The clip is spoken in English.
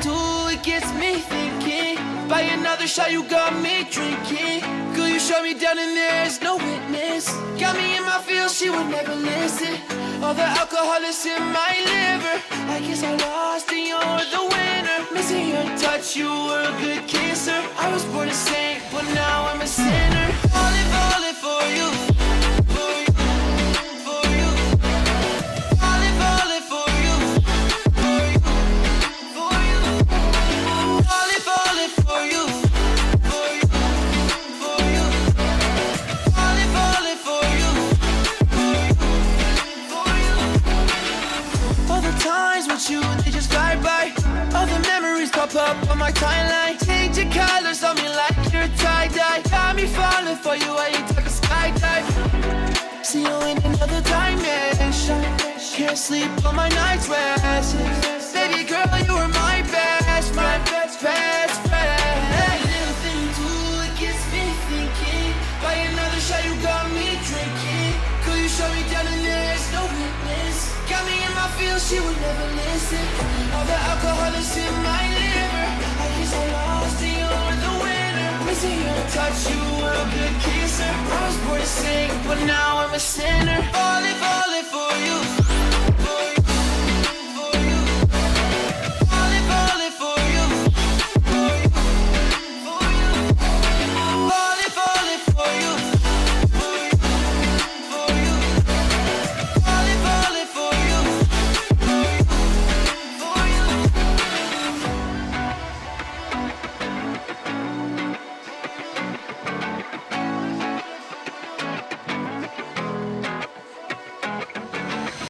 do, it gets me thinking. By another shot, you got me drinking. Girl, you shut me down and there's no witness. Got me in my feels, she would never listen. All the alcohol is in my liver. I guess I lost and you're the winner. Missing your touch, you were a good kisser. I was born a saint, but now I'm a sinner. Falling for you. For you, for you. Falling for you. For you, for you. Falling for you. For you, for you. Falling for you. For you, for you. All the times with you, they just fly by. All the memories pop up on my timeline. Change your colors on me like you're tie-dye. Got me falling for you, I ain't talking skydive. See you in another dimension. Can't sleep on my night's rest. Baby girl, you were my best friend, best friend. Little thing you do, it gets me thinking. By another shot, you got me drinking. Could you shut me down and there's no witness? Got me in my feels, she would never listen. All the alcohol is in my liver. I guess I lost and you're the winner. Missing your touch, you were a good kisser. I was born to sing, but now I'm a sinner. Falling for you. For